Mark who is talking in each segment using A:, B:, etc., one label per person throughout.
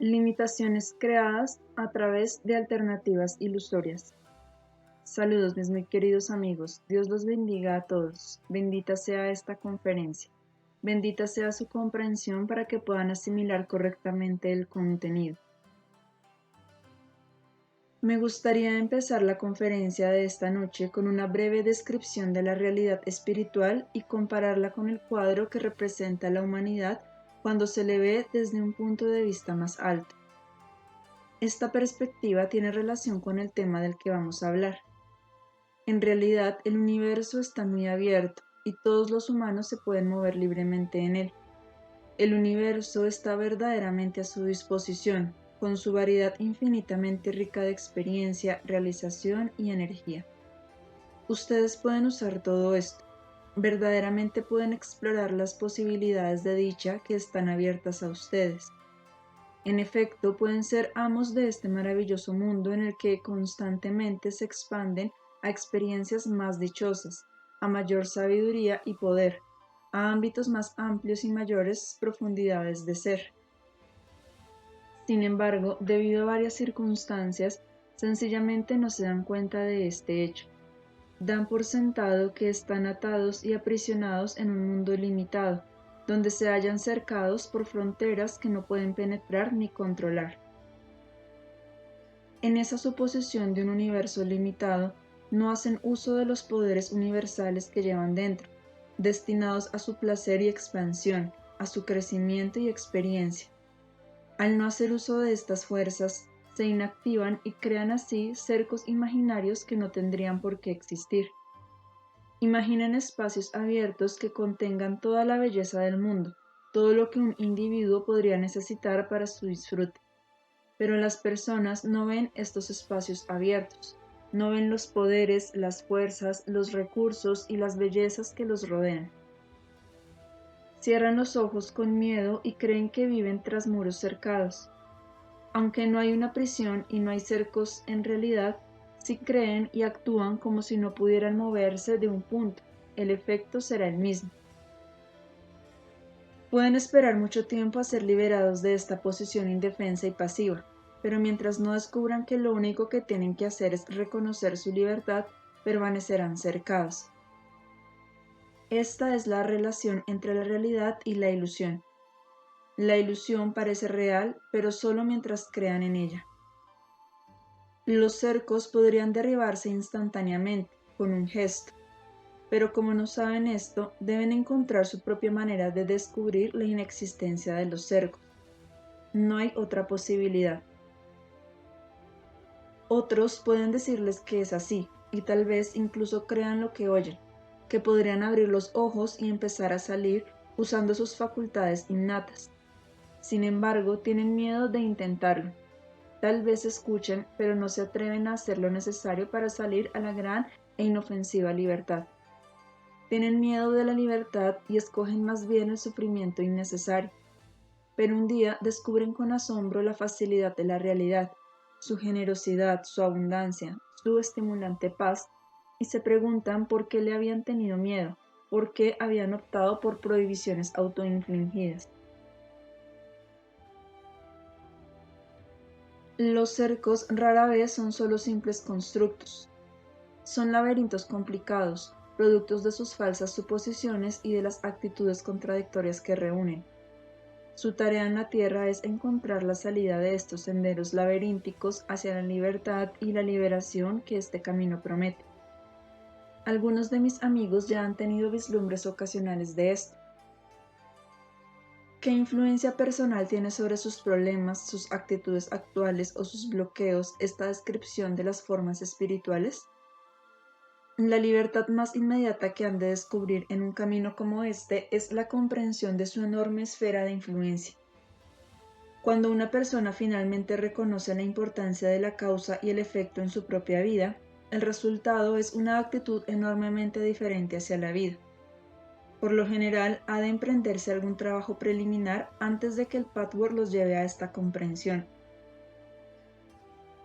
A: Limitaciones creadas a través de alternativas ilusorias. Saludos mis muy queridos amigos, Dios los bendiga a todos, bendita sea esta conferencia, bendita sea su comprensión para que puedan asimilar correctamente el contenido. Me gustaría empezar la conferencia de esta noche con una breve descripción de la realidad espiritual y compararla con el cuadro que representa a la humanidad cuando se le ve desde un punto de vista más alto. Esta perspectiva tiene relación con el tema del que vamos a hablar. En realidad, el universo está muy abierto y todos los humanos se pueden mover libremente en él. El universo está verdaderamente a su disposición, con su variedad infinitamente rica de experiencia, realización y energía. Ustedes pueden usar todo esto. Verdaderamente pueden explorar las posibilidades de dicha que están abiertas a ustedes. En efecto, pueden ser amos de este maravilloso mundo en el que constantemente se expanden a experiencias más dichosas, a mayor sabiduría y poder, a ámbitos más amplios y mayores profundidades de ser. Sin embargo, debido a varias circunstancias, sencillamente no se dan cuenta de este hecho. Dan por sentado que están atados y aprisionados en un mundo limitado, donde se hallan cercados por fronteras que no pueden penetrar ni controlar. En esa suposición de un universo limitado, no hacen uso de los poderes universales que llevan dentro, destinados a su placer y expansión, a su crecimiento y experiencia. Al no hacer uso de estas fuerzas, se inactivan y crean así cercos imaginarios que no tendrían por qué existir. Imaginen espacios abiertos que contengan toda la belleza del mundo, todo lo que un individuo podría necesitar para su disfrute. Pero las personas no ven estos espacios abiertos, no ven los poderes, las fuerzas, los recursos y las bellezas que los rodean. Cierran los ojos con miedo y creen que viven tras muros cercados. Aunque no hay una prisión y no hay cercos en realidad, si creen y actúan como si no pudieran moverse de un punto, el efecto será el mismo. Pueden esperar mucho tiempo a ser liberados de esta posición indefensa y pasiva, pero mientras no descubran que lo único que tienen que hacer es reconocer su libertad, permanecerán cercados. Esta es la relación entre la realidad y la ilusión. La ilusión parece real, pero solo mientras crean en ella. Los cercos podrían derribarse instantáneamente, con un gesto, pero como no saben esto, deben encontrar su propia manera de descubrir la inexistencia de los cercos. No hay otra posibilidad. Otros pueden decirles que es así, y tal vez incluso crean lo que oyen, que podrían abrir los ojos y empezar a salir usando sus facultades innatas. Sin embargo, tienen miedo de intentarlo. Tal vez escuchen, pero no se atreven a hacer lo necesario para salir a la gran e inofensiva libertad. Tienen miedo de la libertad y escogen más bien el sufrimiento innecesario. Pero un día descubren con asombro la facilidad de la realidad, su generosidad, su abundancia, su estimulante paz, y se preguntan por qué le habían tenido miedo, por qué habían optado por prohibiciones autoinfligidas. Los cercos rara vez son solo simples constructos. Son laberintos complicados, productos de sus falsas suposiciones y de las actitudes contradictorias que reúnen. Su tarea en la Tierra es encontrar la salida de estos senderos laberínticos hacia la libertad y la liberación que este camino promete. Algunos de mis amigos ya han tenido vislumbres ocasionales de esto. ¿Qué influencia personal tiene sobre sus problemas, sus actitudes actuales o sus bloqueos esta descripción de las formas espirituales? La libertad más inmediata que han de descubrir en un camino como este es la comprensión de su enorme esfera de influencia. Cuando una persona finalmente reconoce la importancia de la causa y el efecto en su propia vida, el resultado es una actitud enormemente diferente hacia la vida. Por lo general, ha de emprenderse algún trabajo preliminar antes de que el patchwork los lleve a esta comprensión.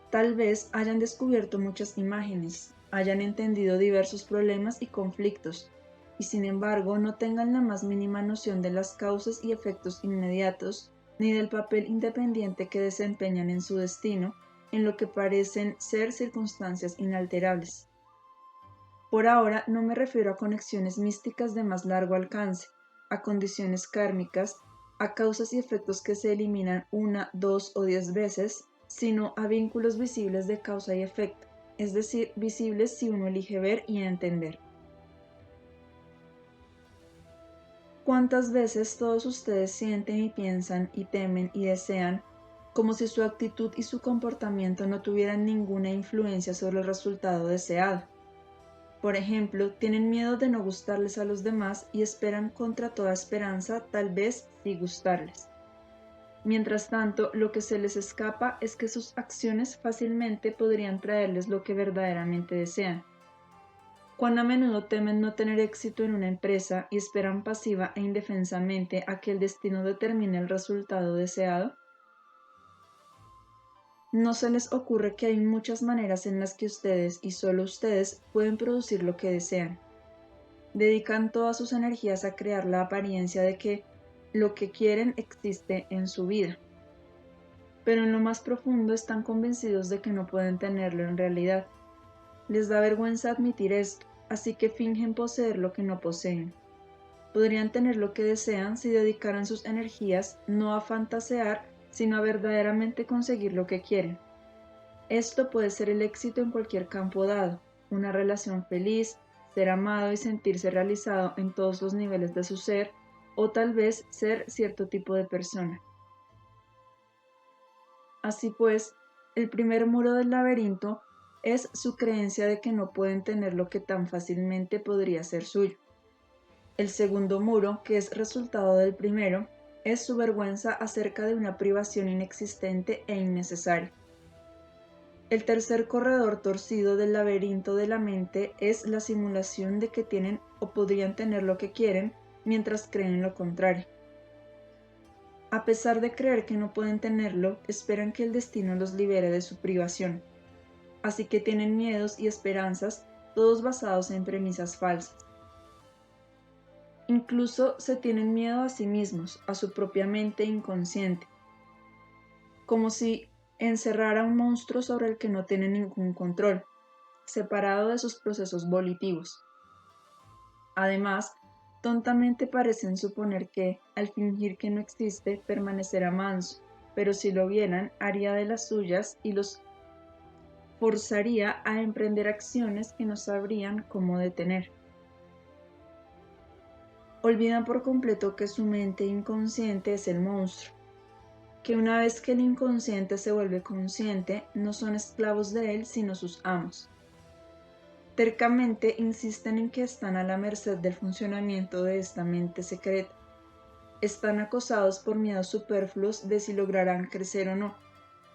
A: Tal vez hayan descubierto muchas imágenes, hayan entendido diversos problemas y conflictos, y sin embargo no tengan la más mínima noción de las causas y efectos inmediatos ni del papel independiente que desempeñan en su destino, en lo que parecen ser circunstancias inalterables. Por ahora no me refiero a conexiones místicas de más largo alcance, a condiciones kármicas, a causas y efectos que se eliminan una, dos o 10 veces, sino a vínculos visibles de causa y efecto, es decir, visibles si uno elige ver y entender. ¿Cuántas veces todos ustedes sienten y piensan y temen y desean como si su actitud y su comportamiento no tuvieran ninguna influencia sobre el resultado deseado? Por ejemplo, tienen miedo de no gustarles a los demás y esperan contra toda esperanza tal vez sí gustarles. Mientras tanto, lo que se les escapa es que sus acciones fácilmente podrían traerles lo que verdaderamente desean. Cuán a menudo temen no tener éxito en una empresa y esperan pasiva e indefensamente a que el destino determine el resultado deseado. ¿No se les ocurre que hay muchas maneras en las que ustedes y solo ustedes pueden producir lo que desean? Dedican todas sus energías a crear la apariencia de que lo que quieren existe en su vida, pero en lo más profundo están convencidos de que no pueden tenerlo en realidad. Les da vergüenza admitir esto, así que fingen poseer lo que no poseen. Podrían tener lo que desean si dedicaran sus energías no a fantasear, sino a verdaderamente conseguir lo que quieren. Esto puede ser el éxito en cualquier campo dado, una relación feliz, ser amado y sentirse realizado en todos los niveles de su ser, o tal vez ser cierto tipo de persona. Así pues, el primer muro del laberinto es su creencia de que no pueden tener lo que tan fácilmente podría ser suyo. El segundo muro, que es resultado del primero, es su vergüenza acerca de una privación inexistente e innecesaria. El tercer corredor torcido del laberinto de la mente es la simulación de que tienen o podrían tener lo que quieren mientras creen lo contrario. A pesar de creer que no pueden tenerlo, esperan que el destino los libere de su privación. Así que tienen miedos y esperanzas, todos basados en premisas falsas. Incluso se tienen miedo a sí mismos, a su propia mente inconsciente, como si encerrara un monstruo sobre el que no tienen ningún control, separado de sus procesos volitivos. Además, tontamente parecen suponer que, al fingir que no existe, permanecerá manso, pero si lo vieran, haría de las suyas y los forzaría a emprender acciones que no sabrían cómo detener. Olvidan por completo que su mente inconsciente es el monstruo, que una vez que el inconsciente se vuelve consciente, no son esclavos de él, sino sus amos. Tercamente insisten en que están a la merced del funcionamiento de esta mente secreta. Están acosados por miedos superfluos de si lograrán crecer o no,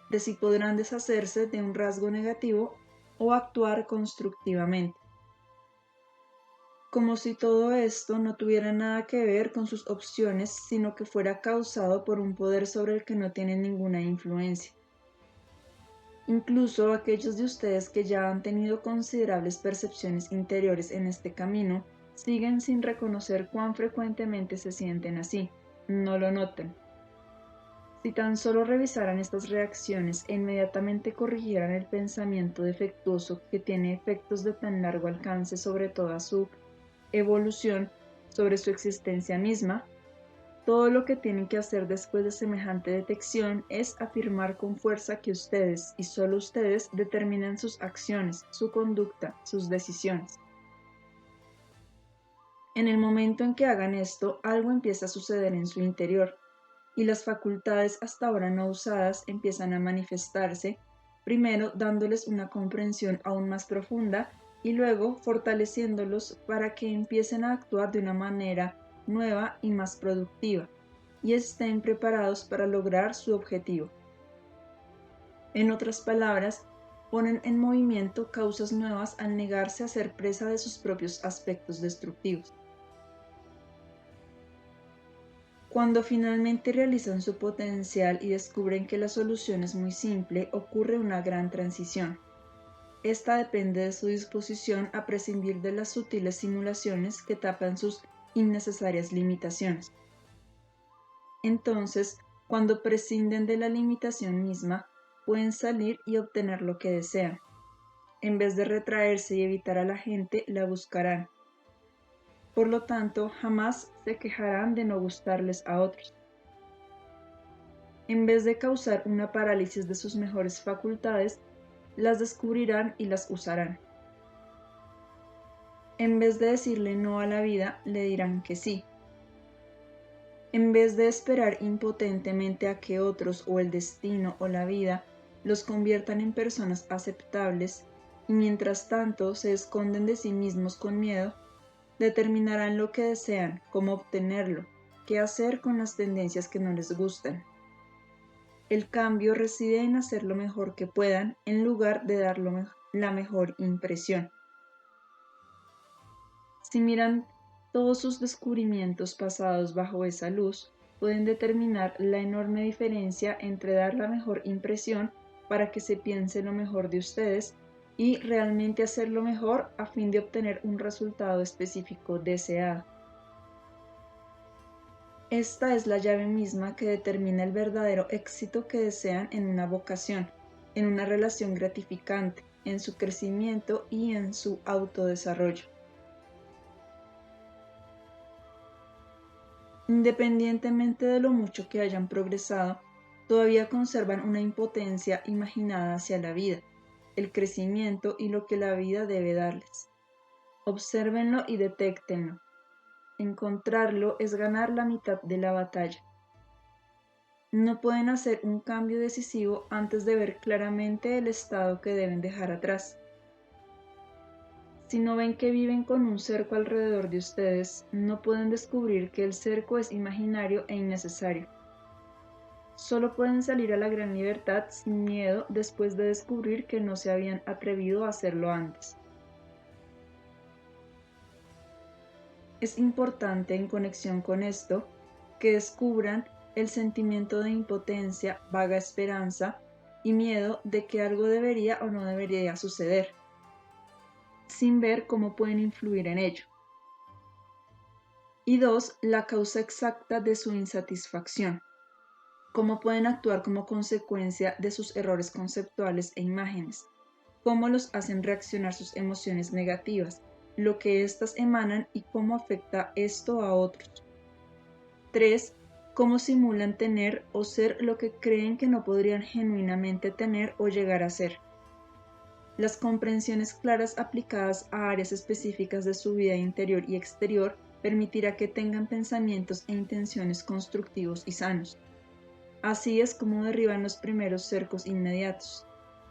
A: de si podrán deshacerse de un rasgo negativo o actuar constructivamente. Como si todo esto no tuviera nada que ver con sus opciones, sino que fuera causado por un poder sobre el que no tienen ninguna influencia. Incluso aquellos de ustedes que ya han tenido considerables percepciones interiores en este camino, siguen sin reconocer cuán frecuentemente se sienten así, no lo notan. Si tan solo revisaran estas reacciones e inmediatamente corrigieran el pensamiento defectuoso que tiene efectos de tan largo alcance sobre toda su evolución, sobre su existencia misma, todo lo que tienen que hacer después de semejante detección es afirmar con fuerza que ustedes y solo ustedes determinan sus acciones, su conducta, sus decisiones. En el momento en que hagan esto, algo empieza a suceder en su interior, y las facultades hasta ahora no usadas empiezan a manifestarse, primero dándoles una comprensión aún más profunda y luego fortaleciéndolos para que empiecen a actuar de una manera nueva y más productiva, y estén preparados para lograr su objetivo. En otras palabras, ponen en movimiento causas nuevas al negarse a ser presa de sus propios aspectos destructivos. Cuando finalmente realizan su potencial y descubren que la solución es muy simple, ocurre una gran transición. Esta depende de su disposición a prescindir de las sutiles simulaciones que tapan sus innecesarias limitaciones. Entonces, Cuando prescinden de la limitación misma, pueden salir y obtener lo que desean. En vez de retraerse y evitar a la gente, la buscarán. Por lo tanto, jamás se quejarán de no gustarles a otros. En vez de causar una parálisis de sus mejores facultades, las descubrirán y las usarán. En vez de decirle no a la vida, le dirán que sí. En vez de esperar impotentemente a que otros o el destino o la vida los conviertan en personas aceptables, y mientras tanto se esconden de sí mismos con miedo, determinarán lo que desean, cómo obtenerlo, qué hacer con las tendencias que no les gustan. El cambio reside en hacer lo mejor que puedan en lugar de dar la mejor impresión. Si miran todos sus descubrimientos pasados bajo esa luz, pueden determinar la enorme diferencia entre dar la mejor impresión para que se piense lo mejor de ustedes y realmente hacer lo mejor a fin de obtener un resultado específico deseado. Esta es la llave misma que determina el verdadero éxito que desean en una vocación, en una relación gratificante, en su crecimiento y en su autodesarrollo. Independientemente de lo mucho que hayan progresado, todavía conservan una impotencia imaginada hacia la vida, el crecimiento y lo que la vida debe darles. Obsérvenlo y detéctenlo. Encontrarlo es ganar la mitad de la batalla. No pueden hacer un cambio decisivo antes de ver claramente el estado que deben dejar atrás. Si no ven que viven con un cerco alrededor de ustedes, no pueden descubrir que el cerco es imaginario e innecesario. Solo pueden salir a la gran libertad sin miedo después de descubrir que no se habían atrevido a hacerlo antes. Es importante en conexión con esto que descubran el sentimiento de impotencia, vaga esperanza y miedo de que algo debería o no debería suceder, sin ver cómo pueden influir en ello. Y 2. La causa exacta de su insatisfacción. Cómo pueden actuar como consecuencia de sus errores conceptuales e imágenes, cómo los hacen reaccionar sus emociones negativas, lo que éstas emanan y cómo afecta esto a otros. 3. Cómo simulan tener o ser lo que creen que no podrían genuinamente tener o llegar a ser. Las comprensiones claras aplicadas a áreas específicas de su vida interior y exterior permitirá que tengan pensamientos e intenciones constructivos y sanos. Así es como derriban los primeros cercos inmediatos.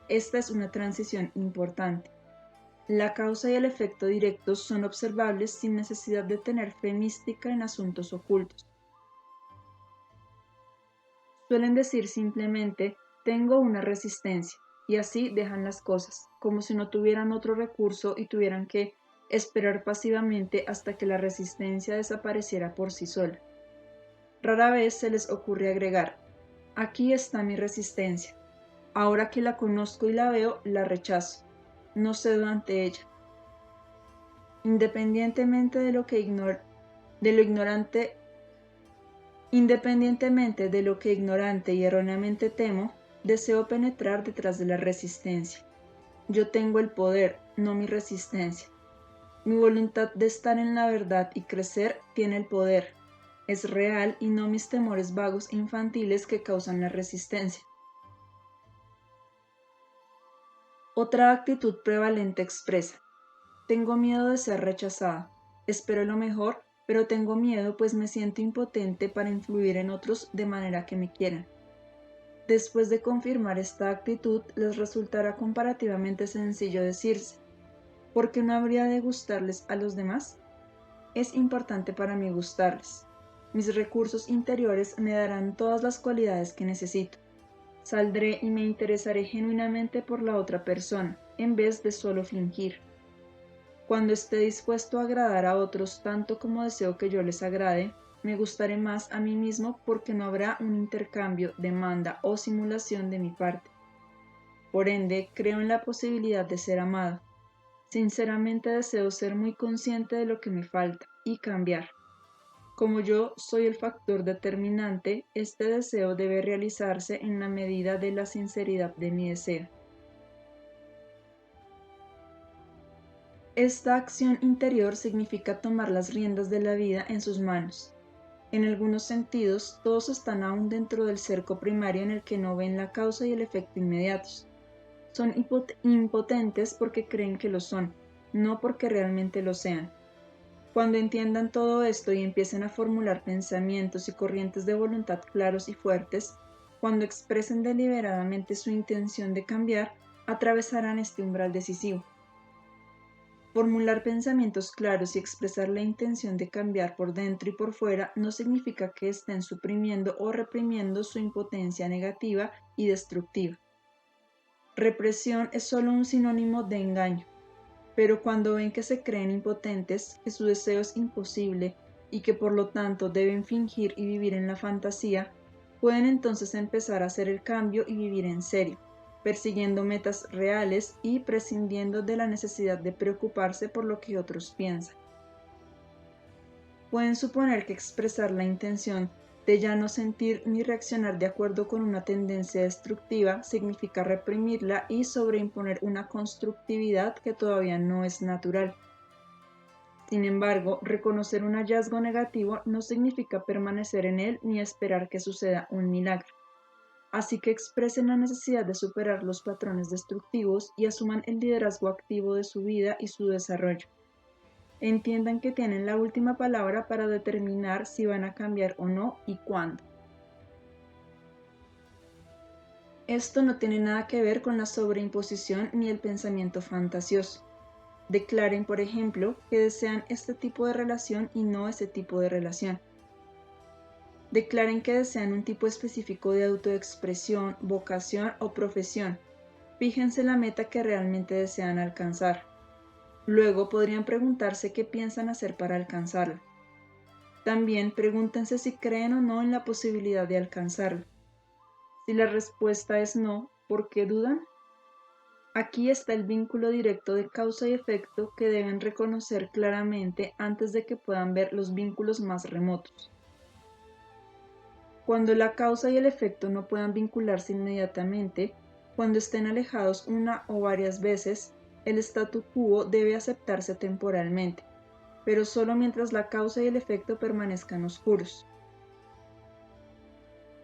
A: Esta es una transición importante. La causa y el efecto directos son observables sin necesidad de tener fe mística en asuntos ocultos. Suelen decir simplemente, tengo una resistencia, y así dejan las cosas, como si no tuvieran otro recurso y tuvieran que esperar pasivamente hasta que la resistencia desapareciera por sí sola. Rara vez se les ocurre agregar, aquí está mi resistencia. Ahora que la conozco y la veo, la rechazo. No cedo ante ella. Independientemente de lo ignorante y erróneamente temo, deseo penetrar detrás de la resistencia. Yo tengo el poder, no mi resistencia. Mi voluntad de estar en la verdad y crecer tiene el poder. Es real y no mis temores vagos e infantiles que causan la resistencia. Otra actitud prevalente expresa, tengo miedo de ser rechazada, espero lo mejor, pero tengo miedo pues me siento impotente para influir en otros de manera que me quieran. Después de confirmar esta actitud, les resultará comparativamente sencillo decirse, ¿por qué no habría de gustarles a los demás? Es importante para mí gustarles. Mis recursos interiores me darán todas las cualidades que necesito. Saldré y me interesaré genuinamente por la otra persona, en vez de solo fingir. Cuando esté dispuesto a agradar a otros tanto como deseo que yo les agrade, me gustaré más a mí mismo porque no habrá un intercambio, demanda o simulación de mi parte. Por ende, creo en la posibilidad de ser amado. Sinceramente deseo ser muy consciente de lo que me falta y cambiar. Como yo soy el factor determinante, este deseo debe realizarse en la medida de la sinceridad de mi deseo. Esta acción interior significa tomar las riendas de la vida en sus manos. En algunos sentidos, todos están aún dentro del cerco primario en el que no ven la causa y el efecto inmediatos. Son impotentes porque creen que lo son, no porque realmente lo sean. Cuando entiendan todo esto y empiecen a formular pensamientos y corrientes de voluntad claros y fuertes, cuando expresen deliberadamente su intención de cambiar, atravesarán este umbral decisivo. Formular pensamientos claros y expresar la intención de cambiar por dentro y por fuera no significa que estén suprimiendo o reprimiendo su impotencia negativa y destructiva. Represión es solo un sinónimo de engaño, pero cuando ven que se creen impotentes, que su deseo es imposible y que por lo tanto deben fingir y vivir en la fantasía, pueden entonces empezar a hacer el cambio y vivir en serio, persiguiendo metas reales y prescindiendo de la necesidad de preocuparse por lo que otros piensan. Pueden suponer que expresar la intención de ya no sentir ni reaccionar de acuerdo con una tendencia destructiva significa reprimirla y sobreimponer una constructividad que todavía no es natural. Sin embargo, reconocer un hallazgo negativo no significa permanecer en él ni esperar que suceda un milagro. Así que expresen la necesidad de superar los patrones destructivos y asuman el liderazgo activo de su vida y su desarrollo. Entiendan que tienen la última palabra para determinar si van a cambiar o no y cuándo. Esto no tiene nada que ver con la sobreimposición ni el pensamiento fantasioso. Declaren, por ejemplo, que desean este tipo de relación y no ese tipo de relación. Declaren que desean un tipo específico de autoexpresión, vocación o profesión. Fíjense la meta que realmente desean alcanzar. Luego podrían preguntarse qué piensan hacer para alcanzarlo. También pregúntense si creen o no en la posibilidad de alcanzarlo. Si la respuesta es no, ¿por qué dudan? Aquí está el vínculo directo de causa y efecto que deben reconocer claramente antes de que puedan ver los vínculos más remotos. Cuando la causa y el efecto no puedan vincularse inmediatamente, cuando estén alejados una o varias veces, el statu quo debe aceptarse temporalmente, pero solo mientras la causa y el efecto permanezcan oscuros.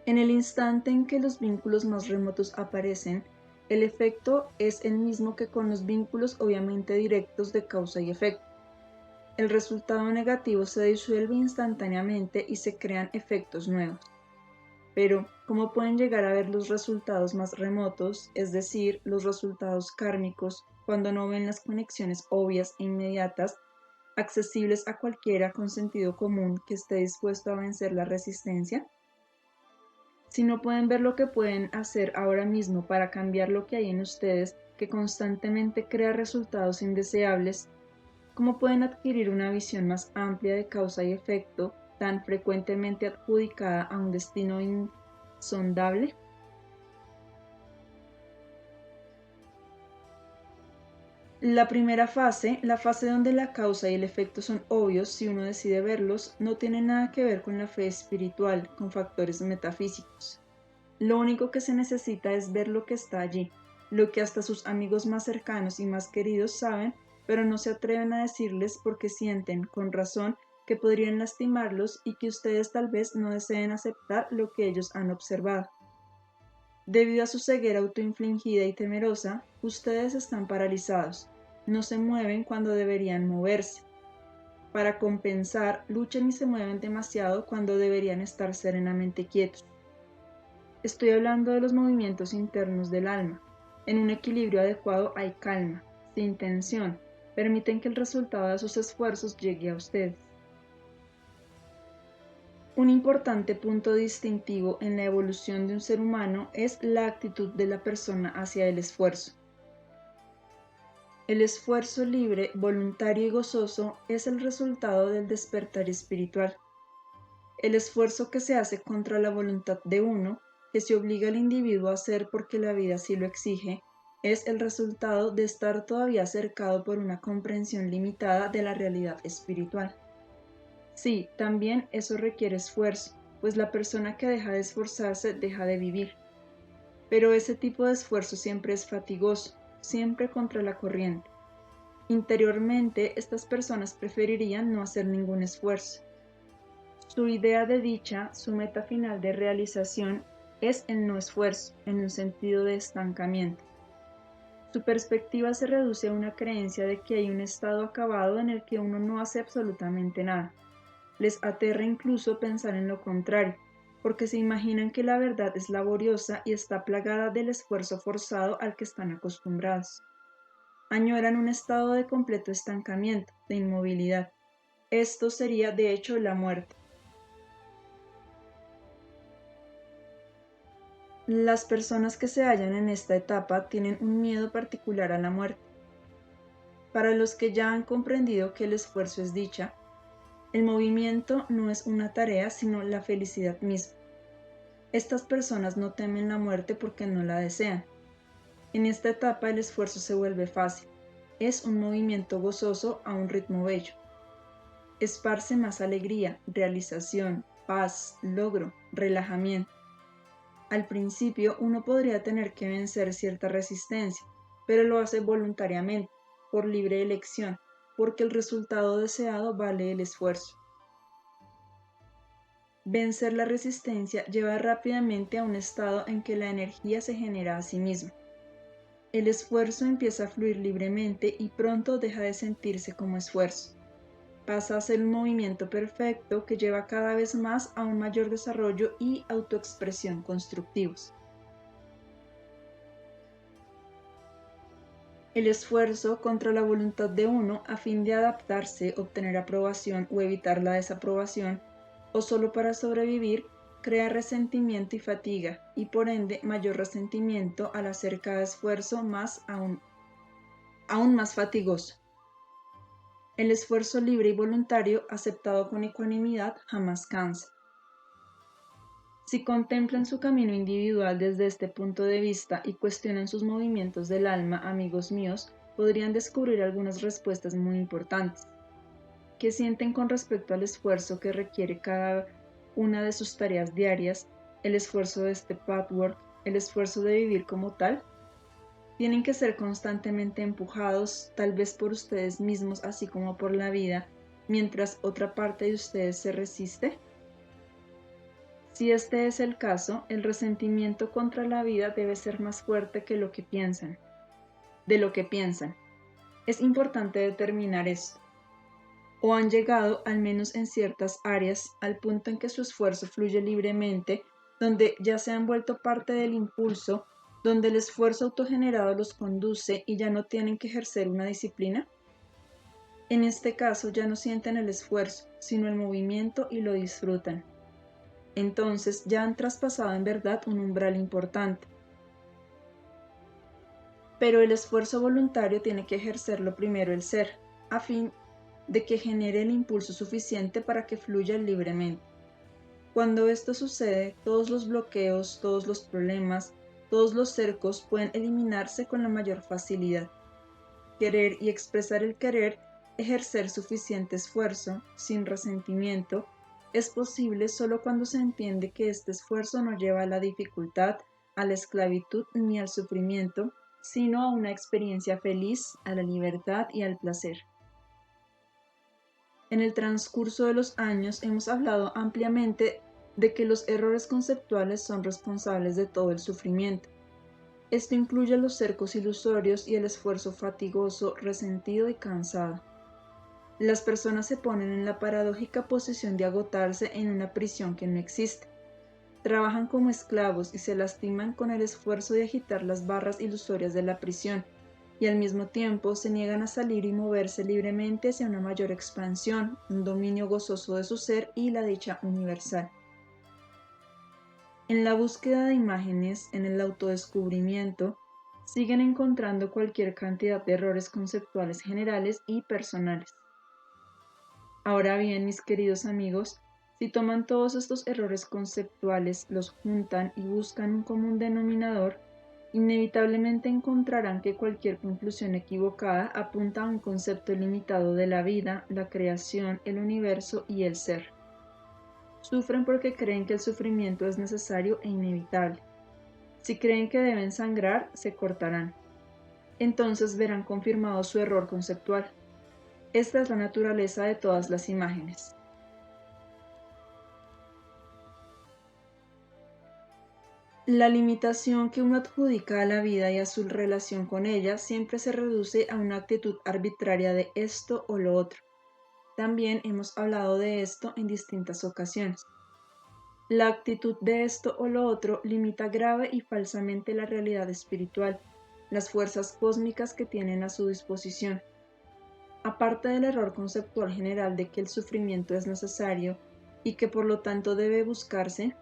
A: En el instante en que los vínculos más remotos aparecen, el efecto es el mismo que con los vínculos obviamente directos de causa y efecto. El resultado negativo se disuelve instantáneamente y se crean efectos nuevos. Pero, ¿cómo pueden llegar a ver los resultados más remotos, es decir, los resultados kármicos, cuando no ven las conexiones obvias e inmediatas, accesibles a cualquiera con sentido común que esté dispuesto a vencer la resistencia? Si no pueden ver lo que pueden hacer ahora mismo para cambiar lo que hay en ustedes, que constantemente crea resultados indeseables, ¿cómo pueden adquirir una visión más amplia de causa y efecto, tan frecuentemente adjudicada a un destino insondable? La primera fase, la fase donde la causa y el efecto son obvios si uno decide verlos, no tiene nada que ver con la fe espiritual, con factores metafísicos. Lo único que se necesita es ver lo que está allí, lo que hasta sus amigos más cercanos y más queridos saben, pero no se atreven a decirles porque sienten, con razón, que podrían lastimarlos y que ustedes tal vez no deseen aceptar lo que ellos han observado. Debido a su ceguera autoinfligida y temerosa, ustedes están paralizados, no se mueven cuando deberían moverse. Para compensar, luchan y se mueven demasiado cuando deberían estar serenamente quietos. Estoy hablando de los movimientos internos del alma. En un equilibrio adecuado hay calma, sin tensión, permiten que el resultado de sus esfuerzos llegue a ustedes. Un importante punto distintivo en la evolución de un ser humano es la actitud de la persona hacia el esfuerzo. El esfuerzo libre, voluntario y gozoso es el resultado del despertar espiritual. El esfuerzo que se hace contra la voluntad de uno, que se obliga al individuo a hacer porque la vida así lo exige, es el resultado de estar todavía cercado por una comprensión limitada de la realidad espiritual. Sí, también eso requiere esfuerzo, pues la persona que deja de esforzarse deja de vivir. Pero ese tipo de esfuerzo siempre es fatigoso, siempre contra la corriente. Interiormente, estas personas preferirían no hacer ningún esfuerzo. Su idea de dicha, su meta final de realización, es el no esfuerzo, en un sentido de estancamiento. Su perspectiva se reduce a una creencia de que hay un estado acabado en el que uno no hace absolutamente nada. Les aterra incluso pensar en lo contrario, porque se imaginan que la verdad es laboriosa y está plagada del esfuerzo forzado al que están acostumbrados. Añoran un estado de completo estancamiento, de inmovilidad. Esto sería de hecho la muerte. Las personas que se hallan en esta etapa tienen un miedo particular a la muerte. Para los que ya han comprendido que el esfuerzo es dicha, el movimiento no es una tarea sino la felicidad misma. Estas personas no temen la muerte porque no la desean. En esta etapa el esfuerzo se vuelve fácil. Es un movimiento gozoso a un ritmo bello. Esparce más alegría, realización, paz, logro, relajamiento. Al principio uno podría tener que vencer cierta resistencia, pero lo hace voluntariamente, por libre elección, porque el resultado deseado vale el esfuerzo. Vencer la resistencia lleva rápidamente a un estado en que la energía se genera a sí misma. El esfuerzo empieza a fluir libremente y pronto deja de sentirse como esfuerzo. Pasa a ser un movimiento perfecto que lleva cada vez más a un mayor desarrollo y autoexpresión constructivos. El esfuerzo contra la voluntad de uno a fin de adaptarse, obtener aprobación o evitar la desaprobación, o solo para sobrevivir, crea resentimiento y fatiga, y por ende mayor resentimiento al hacer cada esfuerzo aún más fatigoso. El esfuerzo libre y voluntario, aceptado con ecuanimidad, jamás cansa. Si contemplan su camino individual desde este punto de vista y cuestionan sus movimientos del alma, amigos míos, podrían descubrir algunas respuestas muy importantes. ¿Qué sienten con respecto al esfuerzo que requiere cada una de sus tareas diarias, el esfuerzo de este patchwork, el esfuerzo de vivir como tal? Tienen que ser constantemente empujados, tal vez por ustedes mismos, así como por la vida, mientras otra parte de ustedes se resiste. Si este es el caso, el resentimiento contra la vida debe ser más fuerte que de lo que piensan. Es importante determinar esto. O han llegado, al menos en ciertas áreas, al punto en que su esfuerzo fluye libremente, donde ya se han vuelto parte del impulso, donde el esfuerzo autogenerado los conduce y ya no tienen que ejercer una disciplina. En este caso ya no sienten el esfuerzo, sino el movimiento y lo disfrutan. Entonces ya han traspasado en verdad un umbral importante. Pero el esfuerzo voluntario tiene que ejercerlo primero el ser, a fin de que genere el impulso suficiente para que fluya libremente. Cuando esto sucede, todos los bloqueos, todos los problemas, todos los cercos pueden eliminarse con la mayor facilidad. Querer y expresar el querer, ejercer suficiente esfuerzo, sin resentimiento, es posible solo cuando se entiende que este esfuerzo no lleva a la dificultad, a la esclavitud ni al sufrimiento, sino a una experiencia feliz, a la libertad y al placer. En el transcurso de los años hemos hablado ampliamente de que los errores conceptuales son responsables de todo el sufrimiento. Esto incluye los cercos ilusorios y el esfuerzo fatigoso, resentido y cansado. Las personas se ponen en la paradójica posición de agotarse en una prisión que no existe. Trabajan como esclavos y se lastiman con el esfuerzo de agitar las barras ilusorias de la prisión, y al mismo tiempo se niegan a salir y moverse libremente hacia una mayor expansión, un dominio gozoso de su ser y la dicha universal. En la búsqueda de imágenes, en el autodescubrimiento, siguen encontrando cualquier cantidad de errores conceptuales generales y personales. Ahora bien, mis queridos amigos, si toman todos estos errores conceptuales, los juntan y buscan un común denominador, Inevitablemente encontrarán que cualquier conclusión equivocada apunta a un concepto limitado de la vida, la creación, el universo y el ser. Sufren porque creen que el sufrimiento es necesario e inevitable. Si creen que deben sangrar, se cortarán. Entonces verán confirmado su error conceptual. Esta es la naturaleza de todas las imágenes. La limitación que uno adjudica a la vida y a su relación con ella siempre se reduce a una actitud arbitraria de esto o lo otro. También hemos hablado de esto en distintas ocasiones. La actitud de esto o lo otro limita grave y falsamente la realidad espiritual, las fuerzas cósmicas que tienen a su disposición. Aparte del error conceptual general de que el sufrimiento es necesario y que por lo tanto debe buscarse,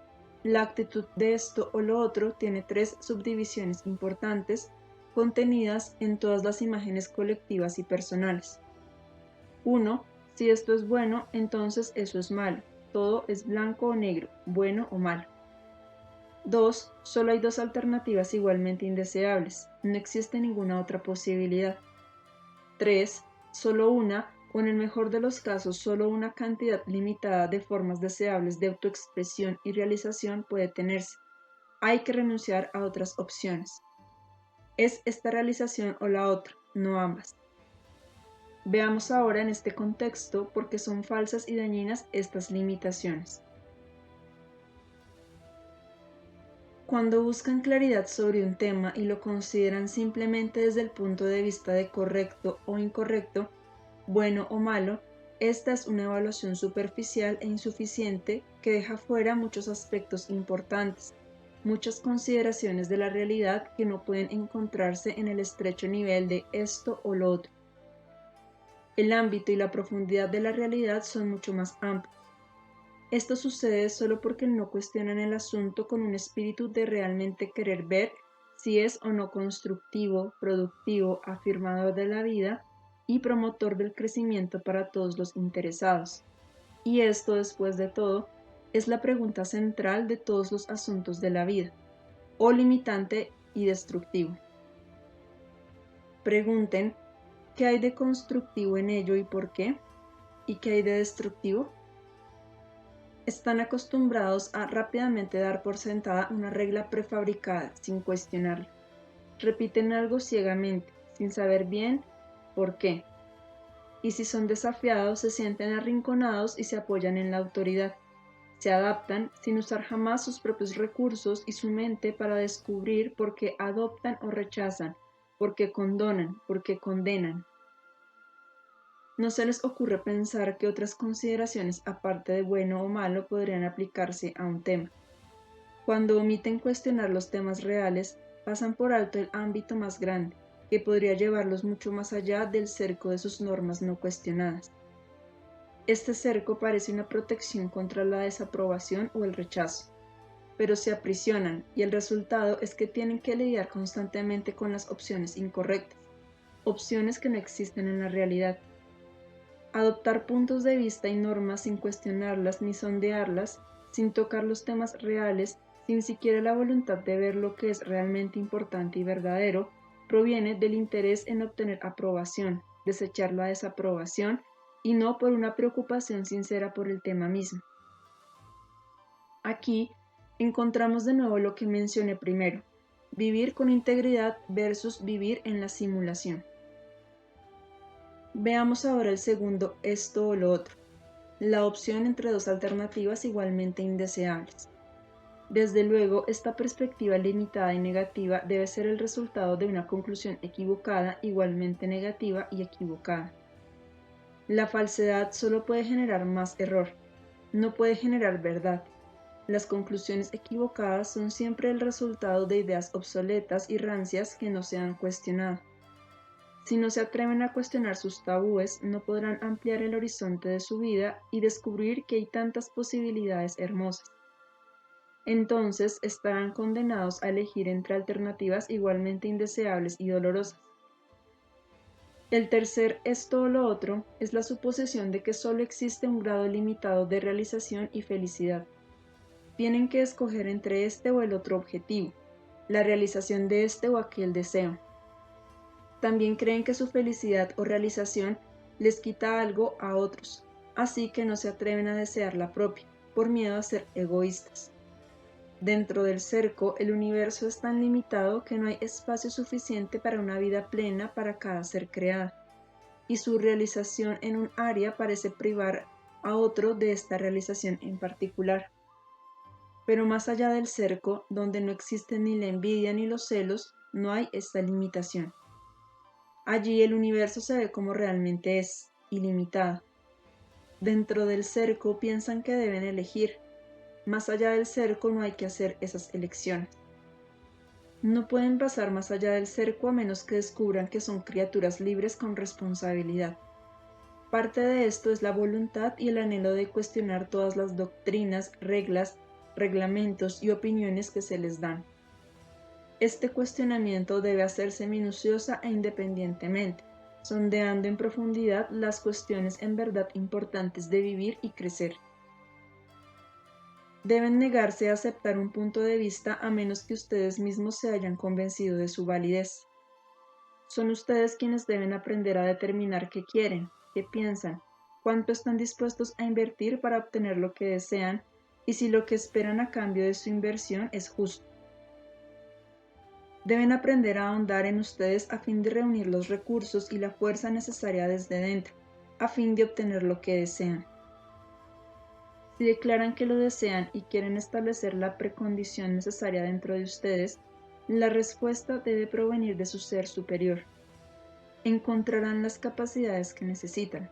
A: la actitud de esto o lo otro tiene tres subdivisiones importantes contenidas en todas las imágenes colectivas y personales. 1. Si esto es bueno, entonces eso es malo. Todo es blanco o negro, bueno o malo. 2. Solo hay dos alternativas igualmente indeseables. No existe ninguna otra posibilidad. 3. Solo una, o en el mejor de los casos, solo una cantidad limitada de formas deseables de autoexpresión y realización puede tenerse. Hay que renunciar a otras opciones. Es esta realización o la otra, no ambas. Veamos ahora en este contexto por qué son falsas y dañinas estas limitaciones. Cuando buscan claridad sobre un tema y lo consideran simplemente desde el punto de vista de correcto o incorrecto, bueno o malo, esta es una evaluación superficial e insuficiente que deja fuera muchos aspectos importantes, muchas consideraciones de la realidad que no pueden encontrarse en el estrecho nivel de esto o lo otro. El ámbito y la profundidad de la realidad son mucho más amplios. Esto sucede solo porque no cuestionan el asunto con un espíritu de realmente querer ver si es o no constructivo, productivo, afirmador de la vida y promotor del crecimiento para todos los interesados. Y esto, después de todo, es la pregunta central de todos los asuntos de la vida, o limitante y destructivo. Pregunten, ¿qué hay de constructivo en ello y por qué? ¿Y qué hay de destructivo? Están acostumbrados a rápidamente dar por sentada una regla prefabricada, sin cuestionarla. Repiten algo ciegamente, sin saber bien por qué. Y si son desafiados, se sienten arrinconados y se apoyan en la autoridad. Se adaptan sin usar jamás sus propios recursos y su mente para descubrir por qué adoptan o rechazan, por qué condonan, por qué condenan. No se les ocurre pensar que otras consideraciones aparte de bueno o malo podrían aplicarse a un tema. Cuando omiten cuestionar los temas reales, pasan por alto el ámbito más grande, que podría llevarlos mucho más allá del cerco de sus normas no cuestionadas. Este cerco parece una protección contra la desaprobación o el rechazo, pero se aprisionan y el resultado es que tienen que lidiar constantemente con las opciones incorrectas, opciones que no existen en la realidad. Adoptar puntos de vista y normas sin cuestionarlas ni sondearlas, sin tocar los temas reales, sin siquiera la voluntad de ver lo que es realmente importante y verdadero, proviene del interés en obtener aprobación, desechar la desaprobación y no por una preocupación sincera por el tema mismo. Aquí encontramos de nuevo lo que mencioné primero, vivir con integridad versus vivir en la simulación. Veamos ahora el segundo esto o lo otro, la opción entre dos alternativas igualmente indeseables. Desde luego, esta perspectiva limitada y negativa debe ser el resultado de una conclusión equivocada, igualmente negativa y equivocada. La falsedad solo puede generar más error, no puede generar verdad. Las conclusiones equivocadas son siempre el resultado de ideas obsoletas y rancias que no se han cuestionado. Si no se atreven a cuestionar sus tabúes, no podrán ampliar el horizonte de su vida y descubrir que hay tantas posibilidades hermosas. Entonces estarán condenados a elegir entre alternativas igualmente indeseables y dolorosas. El tercer esto o lo otro es la suposición de que solo existe un grado limitado de realización y felicidad. Tienen que escoger entre este o el otro objetivo. la realización de este o aquel deseo. También creen que su felicidad o realización les quita algo a otros, así que no se atreven a desear la propia, por miedo a ser egoístas. Dentro del cerco, el universo es tan limitado que no hay espacio suficiente para una vida plena para cada ser creado, y su realización en un área parece privar a otro de esta realización en particular. Pero más allá del cerco, donde no existe ni la envidia ni los celos, no hay esta limitación. Allí el universo se ve como realmente es, ilimitado. Dentro del cerco piensan que deben elegir. Más allá del cerco no hay que hacer esas elecciones. No pueden pasar más allá del cerco a menos que descubran que son criaturas libres con responsabilidad. Parte de esto es la voluntad y el anhelo de cuestionar todas las doctrinas, reglas, reglamentos y opiniones que se les dan. Este cuestionamiento debe hacerse minuciosa e independientemente, sondeando en profundidad las cuestiones en verdad importantes de vivir y crecer. Deben negarse a aceptar un punto de vista a menos que ustedes mismos se hayan convencido de su validez. Son ustedes quienes deben aprender a determinar qué quieren, qué piensan, cuánto están dispuestos a invertir para obtener lo que desean y si lo que esperan a cambio de su inversión es justo. Deben aprender a ahondar en ustedes a fin de reunir los recursos y la fuerza necesaria desde dentro, a fin de obtener lo que desean. Si declaran que lo desean y quieren establecer la precondición necesaria dentro de ustedes, la respuesta debe provenir de su ser superior. Encontrarán las capacidades que necesitan.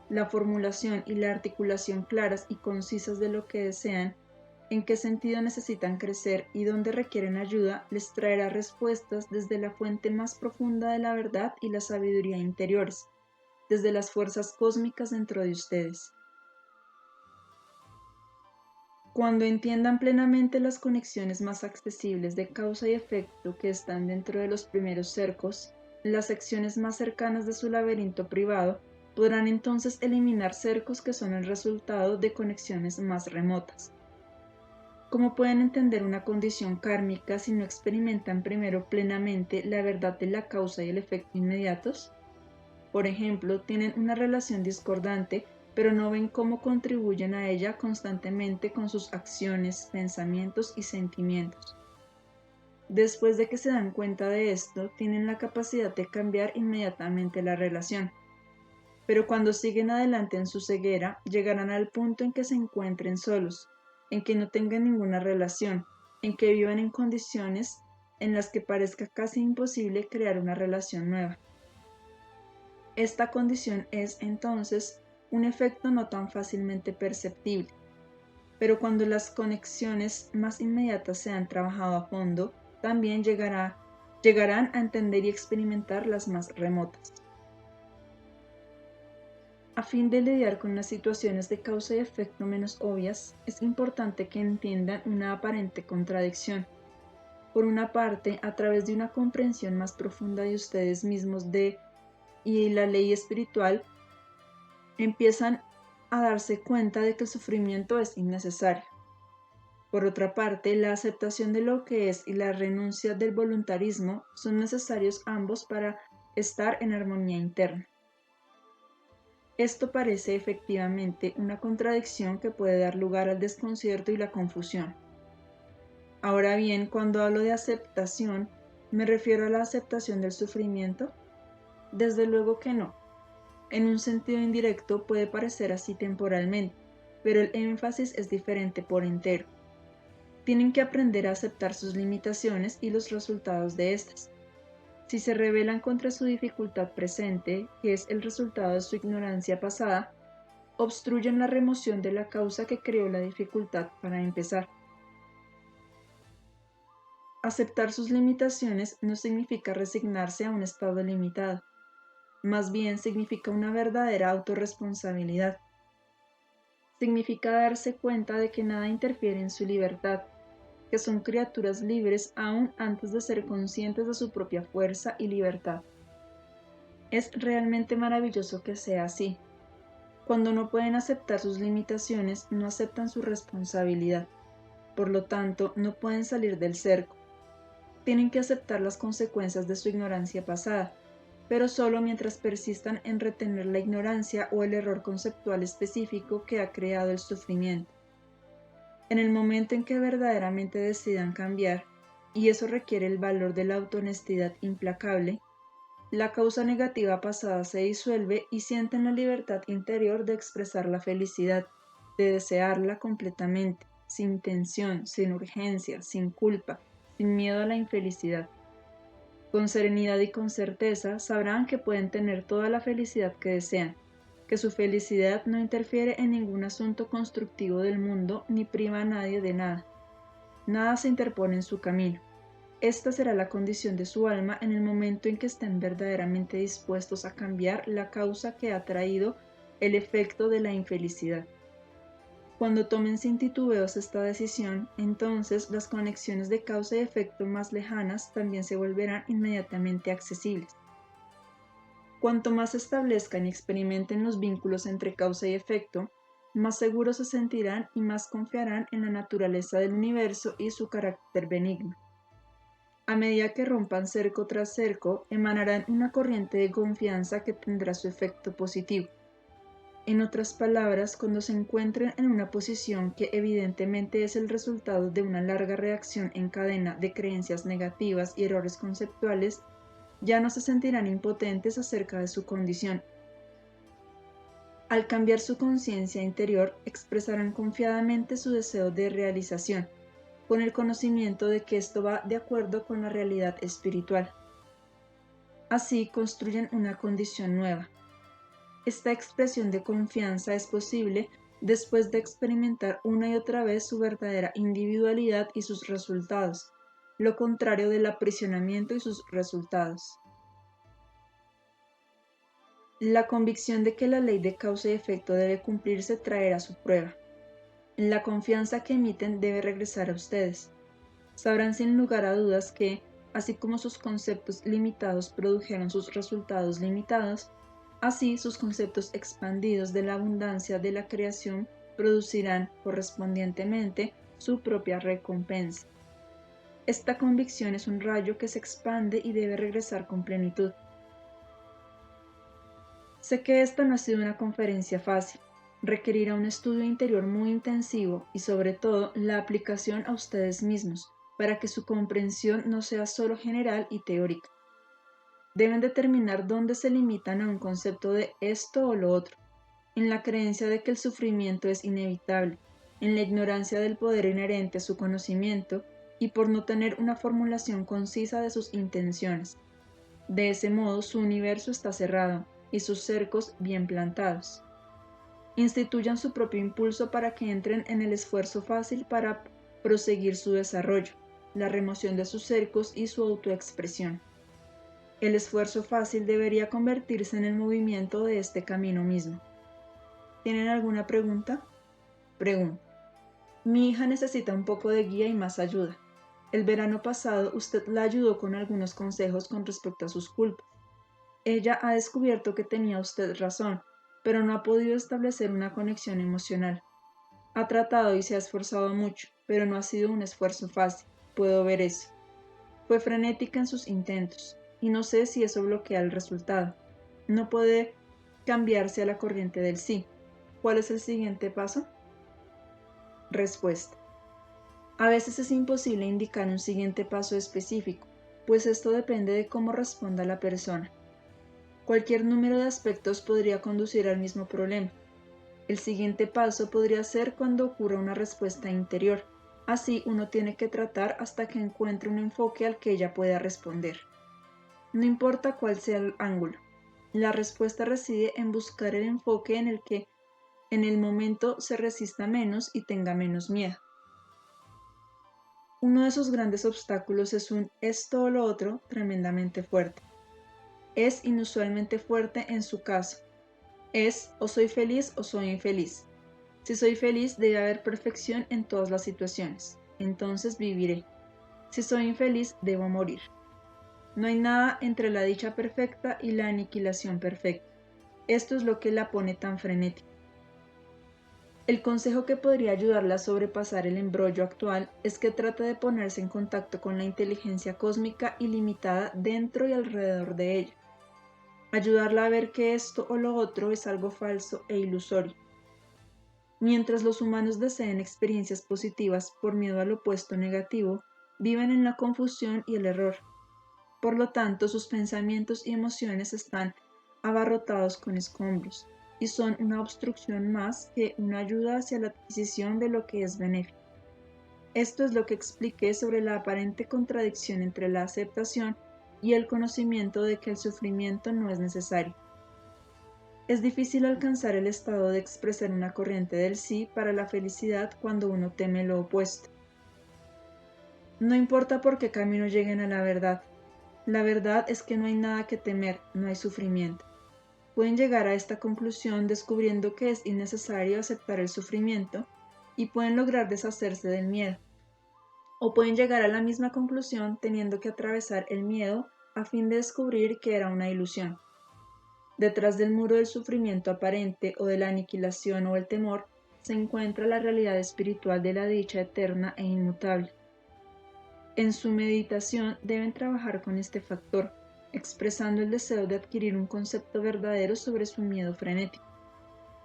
A: La formulación y la articulación claras y concisas de lo que desean, en qué sentido necesitan crecer y dónde requieren ayuda, les traerá respuestas desde la fuente más profunda de la verdad y la sabiduría interiores, desde las fuerzas cósmicas dentro de ustedes. Cuando entiendan plenamente las conexiones más accesibles de causa y efecto que están dentro de los primeros cercos, las secciones más cercanas de su laberinto privado, podrán entonces eliminar cercos que son el resultado de conexiones más remotas. ¿Cómo pueden entender una condición kármica si no experimentan primero plenamente la verdad de la causa y el efecto inmediatos? Por ejemplo, tienen una relación discordante, pero no ven cómo contribuyen a ella constantemente con sus acciones, pensamientos y sentimientos. Después de que se dan cuenta de esto, tienen la capacidad de cambiar inmediatamente la relación. Pero cuando siguen adelante en su ceguera, llegarán al punto en que se encuentren solos, en que no tengan ninguna relación, en que vivan en condiciones en las que parezca casi imposible crear una relación nueva. Esta condición es, entonces, un efecto no tan fácilmente perceptible, pero cuando las conexiones más inmediatas se han trabajado a fondo, también llegarán a entender y experimentar las más remotas. A fin de lidiar con las situaciones de causa y efecto menos obvias, es importante que entiendan una aparente contradicción. Por una parte, a través de una comprensión más profunda de ustedes mismos y la ley espiritual, empiezan a darse cuenta de que el sufrimiento es innecesario. Por otra parte, la aceptación de lo que es y la renuncia del voluntarismo son necesarios ambos para estar en armonía interna. Esto parece efectivamente una contradicción que puede dar lugar al desconcierto y la confusión. Ahora bien, cuando hablo de aceptación, ¿me refiero a la aceptación del sufrimiento? Desde luego que no. En un sentido indirecto puede parecer así temporalmente, pero el énfasis es diferente por entero. Tienen que aprender a aceptar sus limitaciones y los resultados de estas. Si se rebelan contra su dificultad presente, que es el resultado de su ignorancia pasada, obstruyen la remoción de la causa que creó la dificultad para empezar. Aceptar sus limitaciones no significa resignarse a un estado limitado, más bien significa una verdadera autorresponsabilidad. Significa darse cuenta de que nada interfiere en su libertad, que son criaturas libres aún antes de ser conscientes de su propia fuerza y libertad. Es realmente maravilloso que sea así. Cuando no pueden aceptar sus limitaciones, no aceptan su responsabilidad. Por lo tanto, no pueden salir del cerco. tienen que aceptar las consecuencias de su ignorancia pasada, pero solo mientras persistan en retener la ignorancia o el error conceptual específico que ha creado el sufrimiento. En el momento en que verdaderamente decidan cambiar, y eso requiere el valor de la autohonestidad implacable, la causa negativa pasada se disuelve y sienten la libertad interior de expresar la felicidad, de desearla completamente, sin tensión, sin urgencia, sin culpa, sin miedo a la infelicidad. Con serenidad y con certeza sabrán que pueden tener toda la felicidad que desean, que su felicidad no interfiere en ningún asunto constructivo del mundo ni priva a nadie de nada. Nada se interpone en su camino. Esta será la condición de su alma en el momento en que estén verdaderamente dispuestos a cambiar la causa que ha traído el efecto de la infelicidad. Cuando tomen sin titubeos esta decisión, entonces las conexiones de causa y efecto más lejanas también se volverán inmediatamente accesibles. Cuanto más establezcan y experimenten los vínculos entre causa y efecto, más seguros se sentirán y más confiarán en la naturaleza del universo y su carácter benigno. A medida que rompan cerco tras cerco, emanarán una corriente de confianza que tendrá su efecto positivo. En otras palabras, cuando se encuentren en una posición que evidentemente es el resultado de una larga reacción en cadena de creencias negativas y errores conceptuales, ya no se sentirán impotentes acerca de su condición. Al cambiar su conciencia interior, expresarán confiadamente su deseo de realización, con el conocimiento de que esto va de acuerdo con la realidad espiritual. Así construyen una condición nueva. Esta expresión de confianza es posible después de experimentar una y otra vez su verdadera individualidad y sus resultados, lo contrario del aprisionamiento y sus resultados. La convicción de que la ley de causa y efecto debe cumplirse traerá su prueba. La confianza que emiten debe regresar a ustedes. Sabrán sin lugar a dudas que, así como sus conceptos limitados produjeron sus resultados limitados, así sus conceptos expandidos de la abundancia de la creación producirán, correspondientemente, su propia recompensa. Esta convicción es un rayo que se expande y debe regresar con plenitud. Sé que esta no ha sido una conferencia fácil. Requerirá un estudio interior muy intensivo y sobre todo la aplicación a ustedes mismos para que su comprensión no sea solo general y teórica. Deben determinar dónde se limitan a un concepto de esto o lo otro, en la creencia de que el sufrimiento es inevitable, en la ignorancia del poder inherente a su conocimiento y por no tener una formulación concisa de sus intenciones. De ese modo su universo está cerrado y sus cercos bien plantados. Instituyan su propio impulso para que entren en el esfuerzo fácil para proseguir su desarrollo, la remoción de sus cercos y su autoexpresión. El esfuerzo fácil debería convertirse en el movimiento de este camino mismo. ¿Tienen alguna pregunta? Pregunta. Mi hija necesita un poco de guía y más ayuda. El verano pasado usted la ayudó con algunos consejos con respecto a sus culpas. Ella ha descubierto que tenía usted razón, pero no ha podido establecer una conexión emocional. Ha tratado y se ha esforzado mucho, pero no ha sido un esfuerzo fácil. Puedo ver eso. Fue frenética en sus intentos, y no sé si eso bloquea el resultado. No puede cambiarse a la corriente del sí. ¿Cuál es el siguiente paso? Respuesta. A veces es imposible indicar un siguiente paso específico, pues esto depende de cómo responda la persona. Cualquier número de aspectos podría conducir al mismo problema. El siguiente paso podría ser cuando ocurra una respuesta interior. Así uno tiene que tratar hasta que encuentre un enfoque al que ella pueda responder. No importa cuál sea el ángulo. La respuesta reside en buscar el enfoque en el que en el momento se resista menos y tenga menos miedo. Uno de esos grandes obstáculos es un esto o lo otro tremendamente fuerte. Es inusualmente fuerte en su caso. Es o soy feliz o soy infeliz. Si soy feliz debe haber perfección en todas las situaciones. Entonces viviré. Si soy infeliz debo morir. No hay nada entre la dicha perfecta y la aniquilación perfecta. Esto es lo que la pone tan frenética. El consejo que podría ayudarla a sobrepasar el embrollo actual es que trate de ponerse en contacto con la inteligencia cósmica ilimitada dentro y alrededor de ella. Ayudarla a ver que esto o lo otro es algo falso e ilusorio. Mientras los humanos deseen experiencias positivas por miedo al opuesto negativo, viven en la confusión y el error. Por lo tanto, sus pensamientos y emociones están abarrotados con escombros y son una obstrucción más que una ayuda hacia la adquisición de lo que es benéfico. Esto es lo que expliqué sobre la aparente contradicción entre la aceptación y el conocimiento de que el sufrimiento no es necesario. Es difícil alcanzar el estado de expresar una corriente del sí para la felicidad cuando uno teme lo opuesto. No importa por qué camino lleguen a la verdad es que no hay nada que temer, no hay sufrimiento. Pueden llegar a esta conclusión descubriendo que es innecesario aceptar el sufrimiento y pueden lograr deshacerse del miedo. O pueden llegar a la misma conclusión teniendo que atravesar el miedo a fin de descubrir que era una ilusión. Detrás del muro del sufrimiento aparente o de la aniquilación o el temor se encuentra la realidad espiritual de la dicha eterna e inmutable. En su meditación deben trabajar con este factor, expresando el deseo de adquirir un concepto verdadero sobre su miedo frenético.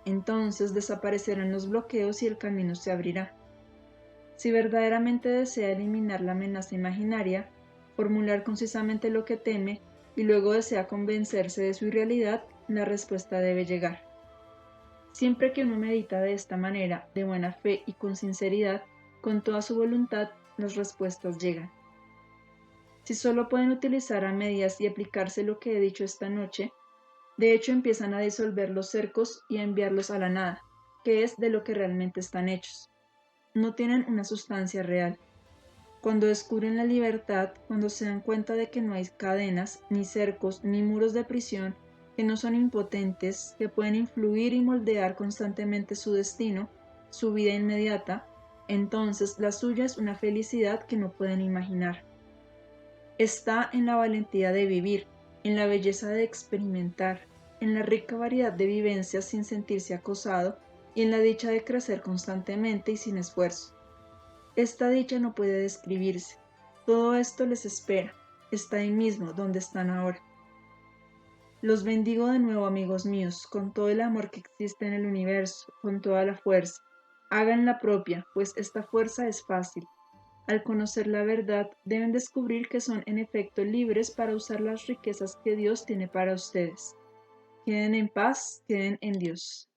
A: Entonces desaparecerán los bloqueos y el camino se abrirá. Si verdaderamente desea eliminar la amenaza imaginaria, formular concisamente lo que teme y luego desea convencerse de su irrealidad, la respuesta debe llegar. Siempre que uno medita de esta manera, de buena fe y con sinceridad, con toda su voluntad, las respuestas llegan. Si solo pueden utilizar a medias y aplicarse lo que he dicho esta noche, de hecho empiezan a disolver los cercos y a enviarlos a la nada, que es de lo que realmente están hechos. No tienen una sustancia real. Cuando descubren la libertad, cuando se dan cuenta de que no hay cadenas, ni cercos, ni muros de prisión, que no son impotentes, que pueden influir y moldear constantemente su destino, su vida inmediata, entonces la suya es una felicidad que no pueden imaginar. Está en la valentía de vivir, en la belleza de experimentar, en la rica variedad de vivencias sin sentirse acosado y en la dicha de crecer constantemente y sin esfuerzo. Esta dicha no puede describirse. Todo esto les espera. Está ahí mismo, donde están ahora. Los bendigo de nuevo, amigos míos, con todo el amor que existe en el universo, con toda la fuerza. Hagan la propia, pues esta fuerza es fácil. Al conocer la verdad, deben descubrir que son en efecto libres para usar las riquezas que Dios tiene para ustedes. Queden en paz, queden en Dios.